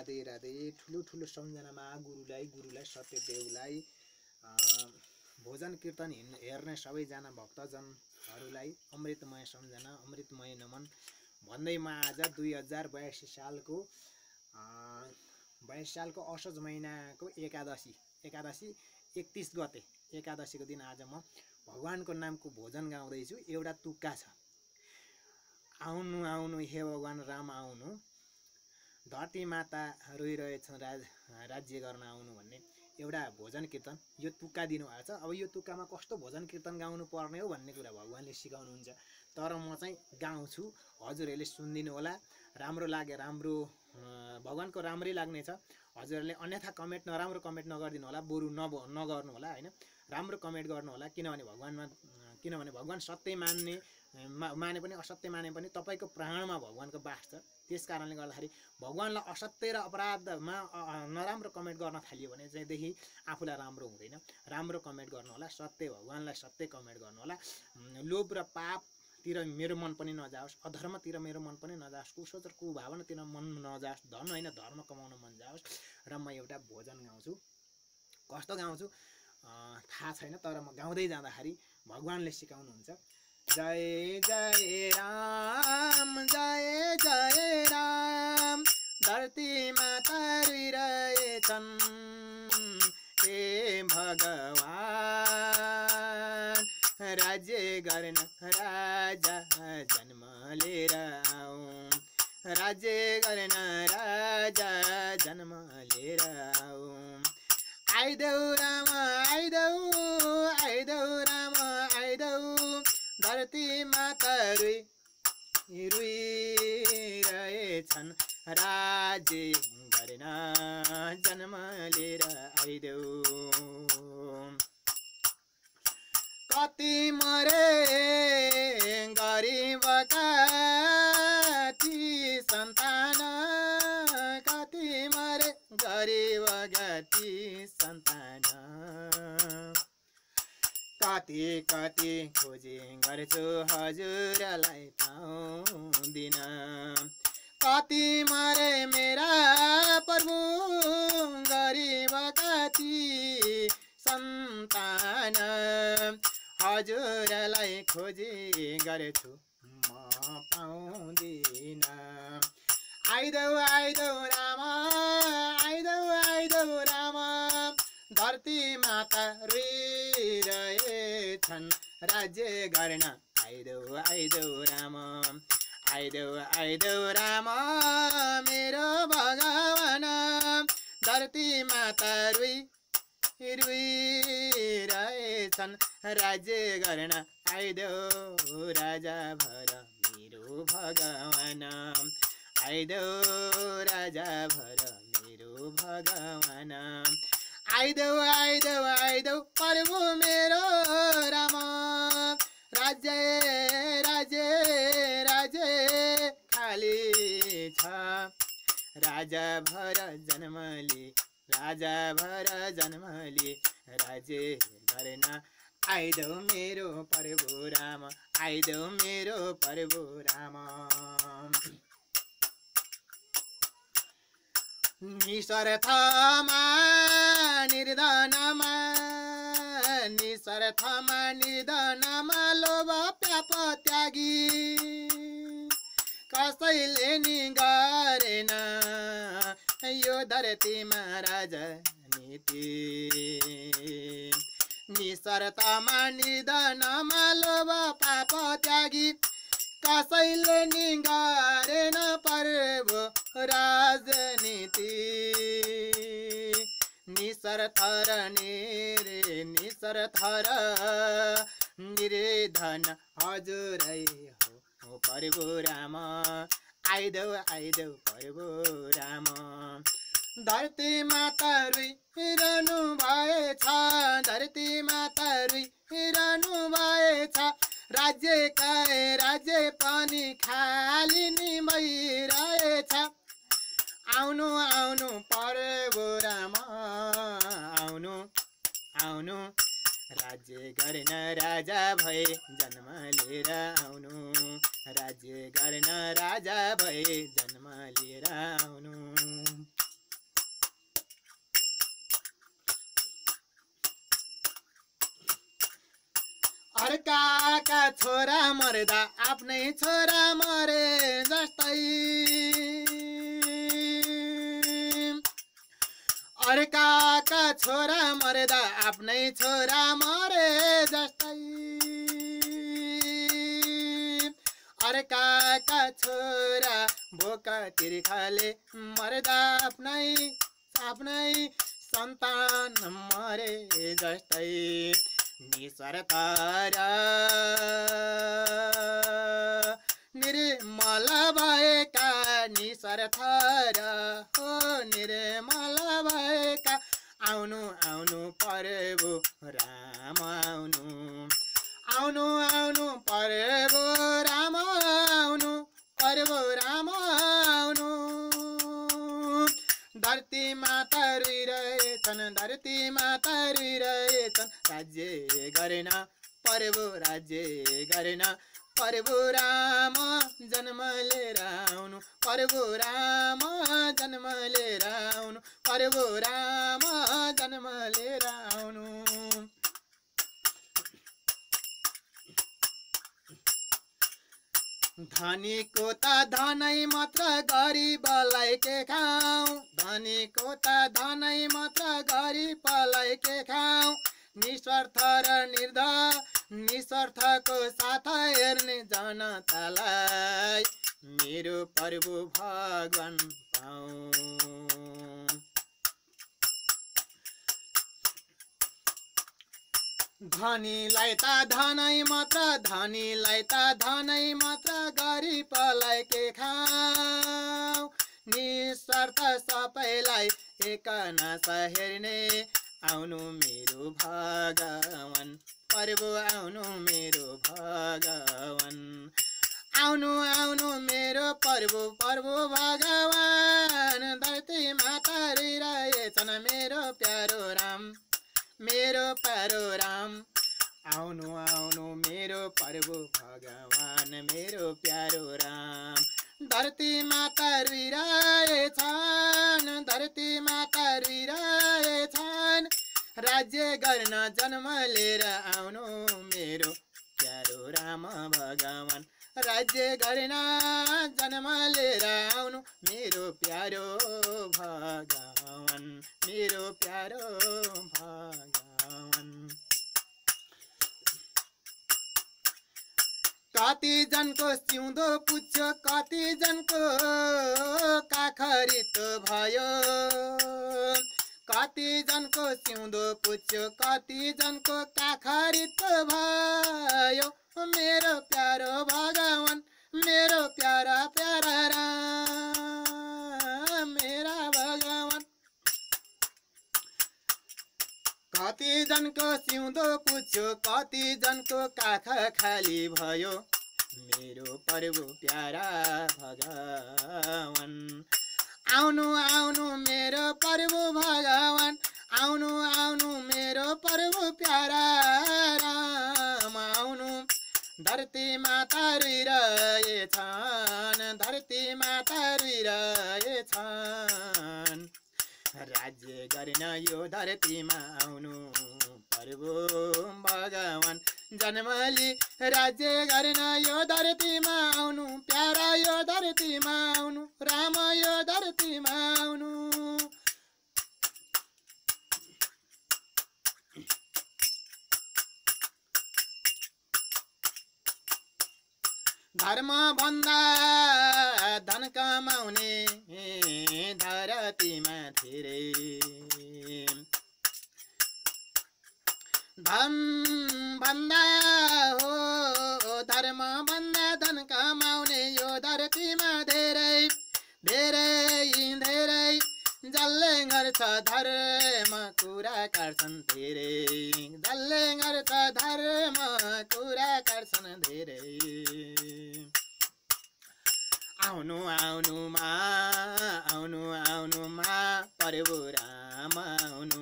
राधे राधे। ठुलो ठुलो सम्झनामा गुरुलाई सत्यदेवलाई भोजन कीर्तन हेर्ने सबैजना भक्तजनहरूलाई अमृतमय सम्झना अमृतमय नमन भन्दै म आज 2082 सालको 22 सालको असोज महिनाको एकादशी 31 गते एकादशीको दिन आज म भगवानको नामको भोजन गाउँदैछु। एउटा तुक्का छ। आउनु आउनु हे भगवान राम आउनु, धरती माता रोइरहेछन् राज्य गर्न आउनु भन्ने एउटा भोजन कीर्तन यो तुक्का दिनुभएको छ। अब यो तुक्कामा कस्तो भोजन कीर्तन गाउनु पर्ने हो भन्ने कुरा भगवानले सिकाउनुहुन्छ, तर म चाहिँ गाउँछु, हजुरहरूले सुनिदिनु होला। राम्रो लागे राम्रो, भगवानको राम्रै लाग्नेछ। हजुरहरूले अन्यथा कमेन्ट नराम्रो कमेन्ट नगरिदिनु होला, बरु नगर्नु होला हैन, राम्रो कमेन्ट गर्नु होला। किनभने भगवान सत्य माने पनि असत्य माने पनि तपाईको प्राणमा भगवानको बास छ। त्यसकारणले गर्दाखेरि भगवानलाई असत्य र अपराधमा नराम्रो कमेन्ट गर्न थालियो भने चाहिँ देखि आफूलाई राम्रो हुँदैन। राम्रो कमेन्ट गर्नु होला, सत्य भगवानलाई सत्य कमेन्ट गर्नु होला। लोभ र पापतिर मेरो मन पनि नजाओस्, अधर्मतिर मेरो मन पनि नजाओस्, कुसोच र कुभावनातिर मन नजाओस्, धन होइन धर्म कमाउन मन जाओस्। र म एउटा भोजन गाउँछु। कस्तो गाउँछु थाहा छैन, तर म गाउँदै जाँदाखेरि भगवानले सिकाउनुहुन्छ। जय जय राम जय जय राम, धरती माता रोइरहेछन् हे भगवान, राज्य गर्न राजा जन्म लिएर आऊ, राज्य गर्न राजा जन्म लिएर आऊ। आइदेऊ राम आइदेऊ आइदेऊ राम आइदेऊ, धरती माता रोइरहेछन् राज्य गर्न जन्म लिएर आइदेऊ। कति मरे गरिब कति सन्तान, कति मरे गरिब कति सन्तान, कति कति खोजी गर्छु हजुरलाई पाउँदिन। कति मरे मेरा प्रभु गरिब कति सन्तान, हजुरलाई खोजी गर्छु म पाउँदिन। आइदेऊ आइदेऊ राम आइदेऊ आइदेऊ राम, धरती माता रोइरहेछन् राज्य गर्न आइदेऊ आइदेऊ राम, आइदेऊ आइदेऊ राम मेरो भगवान, धरती माता रोइरहेछन् राज्य गर्न आइदेऊ राजा भर मेरो भगवान, आइदेऊ राजा भर मेरो भगवान। आइदेऊ आइदेऊ आइदेऊ प्रभु मेरो राम, राज्य राज्य राज्य खाली छ, राजा भर जन्मली राजा भर जन्मली राज्य गर्न आइदेऊ मेरो प्रभु राम, आइदेऊ मेरो प्रभु राम। निस्वार्थमा निर्धनमा निस्वार्थमा निर्धनमा लोभ पाप त्यागी, कसैले नि गरेन यो धरतीमा राजनीति। निस्वार्थमा निर्धनमा लोभ पाप त्यागी, कसैले नि गरेन प्रभु राजनीति। निस्वार्थ र निर्धन हजुरै हो प्रभु राम, आइदेऊ आइदेऊ प्रभु राम। धरती माता रोइरहनु भएछ, धरती माता रोइरहनु भएछ, राज्य पनि खाली नि भइरहेछ। आउनु आउनु प्रभु राम आउनु आउनु, राज्य गर्न राजा भए जन्म लिएर आउनु, राज्य गर्न राजा भए जन्म लिएर आउनु। अर्काका छोरा मर्दा आफ्नै छोरा मरे जस्तै अर्काका छोरा मर्दा आफ्नै छोरा मरे जस्तै अर्काका छोरा भोक तिर्खाले मर्दा आफ्नै सन्तान मरे जस्तै निस्वार्थ र निर्मल भएका निस्वार्थ र हो निर्मल भएका आउनु आउनु पर्बो राम आउनु आउनु आउनु पर्बो राम आउनु पर्बो राम आउनु धरती माता रुइरहेछन् धरती माता रुइरहेछन् राज्य गरेन पर्बो राज्य गरेन पर्बो राम जन्म लिएर आउनु पर्बो राम जन्म लिएर आउनु पर्बो राम जन्म लिएर आउनु धनीको त धनै मात्र गरिबलाई के खाऊ धनीको त धनै मात्र गरिबलाई के खाऊ निस्वार्थ र निस्वार्थको साथ हेर्ने जनतालाई मेरो प्रभु भगवान पाऊ धनीलाई त धनै मात्र धनीलाई त धनै मात्र गरिबलाई के खाऊ निस्वार्थ सबैलाई एक नास हेर्ने आउनु मेरो भगवान प्रभु आउनु मेरो भगवान आउनु आउनु मेरो प्रभु भगवान धरती माता रुइरहेछन् मेरो प्यारो राम आउनु आउनु मेरो प्रभु भगवान मेरो प्यारो राम धरती माता रुइरहेछन् धरती माता रुइरहेछन् राज्य गर्न जन्म लिएर आउनु मेरो प्यारो राम भगवान राज्य गर्न जन्म लिएर आउनु मेरो प्यारो भगवान मेरो प्यारो भगवान कति जनको सिउँदो पुच्छ्यो कति जनको काखरित भयो कति जनको सिउँदो पुच्छ्यो कति जनको काखरित भयो मेरो प्यारो भगवान मेरो प्यारा प्यारा राम मेरा भगवान कति जनको सिउँदो पुच्छ्यो कति जनको काखा खाली भयो मेरो प्रभु प्यारा भगवान आउनु आउनु मेरो प्रभु भगवान आउनु आउनु मेरो प्रभु प्यारा राम आउनु धरती माता रुइरहेछन् धरती माता रुइरहेछन् राज्य गर्न यो धरतीमा आउनु प्रभु भगवान जन्मली राज्य गर्न यो धरतीमा आउनु प्यारा यो धरतीमा आउनु राम यो धरतीमा आउनु धर्म भन्दा धन कमाउने धरतीमा धेरै धन भन्दा हो धर्म भन्दा धन कमाउने यो धरतीमा धेरै धेरै धेरै जसले गर्छ धर्म कुरा काट्छन् धेरै जसले गर्छ धर्म कुरा काट्छन् धेरै आउनु आउनुमा प्रभु राम आउनु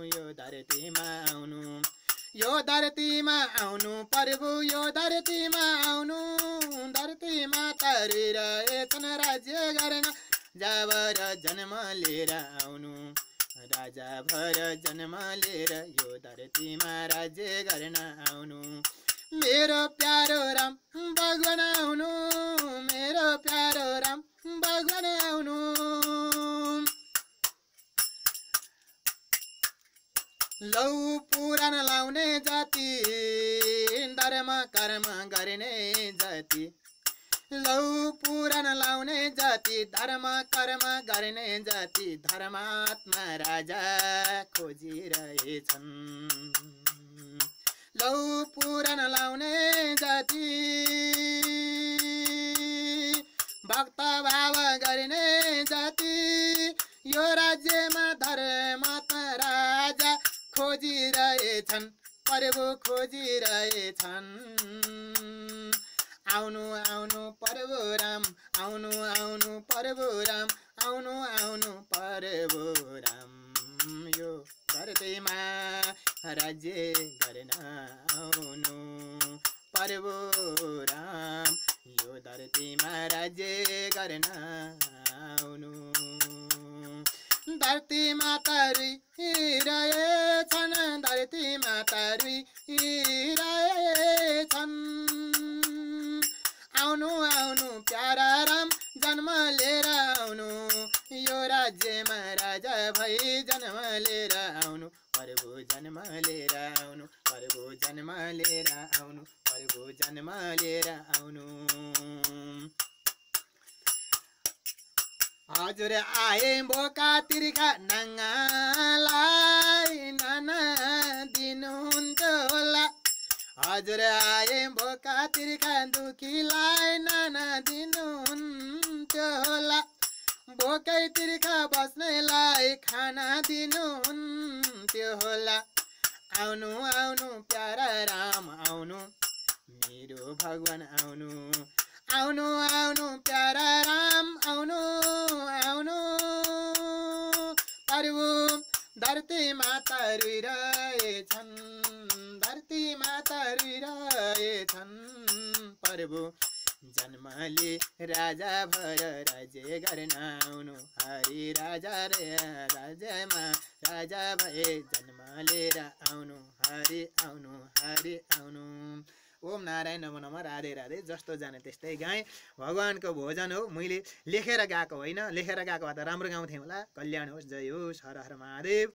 यो धरतीमा आउनु यो धरतीमा आउनु प्रभु यो धरतीमा आउनु धरतीमा तरिरहेछन् राज्य गर्न जबर जन्म लिएर आउनु राजा भएर जन्म लिएर यो धरतीमा राज्य गर्न आउनु मेरो प्यारो राम भगवान आउनु मेरो प्यारो राम भगवान आउनु लौ पुराण लाउने जाति धर्म कर्म गर्ने जाति लौ पुराण लाउने जाति धर्म कर्म गर्ने जाति धर्मात्मा राजा खोजिरहेछन् लौ पुराण लाउने जाति भक्त भाव गर्ने जाति यो राज्यमा धर्मात्मा राजा खोजिरहेछन् प्रभु खोजिरहेछन् आउनु आउनु प्रभु राम आउनु आउनु प्रभु राम आउनु आउनु प्रभु राम यो धरतीमा राज्य गर्न आउनु प्रभु राम यो धरतीमा राज्य गर्न आउनु धरती माता रुइरहेछन् धरती माता रुइरहेछन् आउनु आउनु प्यारा राम जन्म लिएर आउनु यो राज्यमा राजा भई जन्म लिएर आउनु प्रभु जन्म लिएर आउनु प्रभु जन्म लिएर आउनु प्रभु जन्म लिएर आउनु हजुर आए बोका तिर्खा नाङ्गालाई नाना दिनुहुन्थ्यो होला हजुर आए बोका तिर्खा दुखीलाई नाना दिनुहुन्थ्यो होला बोकै तिर्खा बस्नेलाई खाना दिनुहुन्थ्यो होला आउनु आउनु प्यारा राम आउनु मेरो भगवान आउनु आउनु आउनु प्यारा राम आउनु आउनु प्रभु धरती माता रुइरहेछन् धरती माता रुइरहेछन् प्रभु जन्मले राजा भएर राज्य गर्न आउनु हरि राजा रे राज्यमा राजा भए जन्म लिएर आउनु हरि आउनु ओम नारायण नमो नमः राधे राधे जस्तो जाने त्यस्तै गाएँ भगवानको भोजन हो मैले लेखेर गाएको होइन लेखेर गाएको भए त राम्रो गाउँथेँ होला कल्याण होस् जय होस् हर हर महादेव।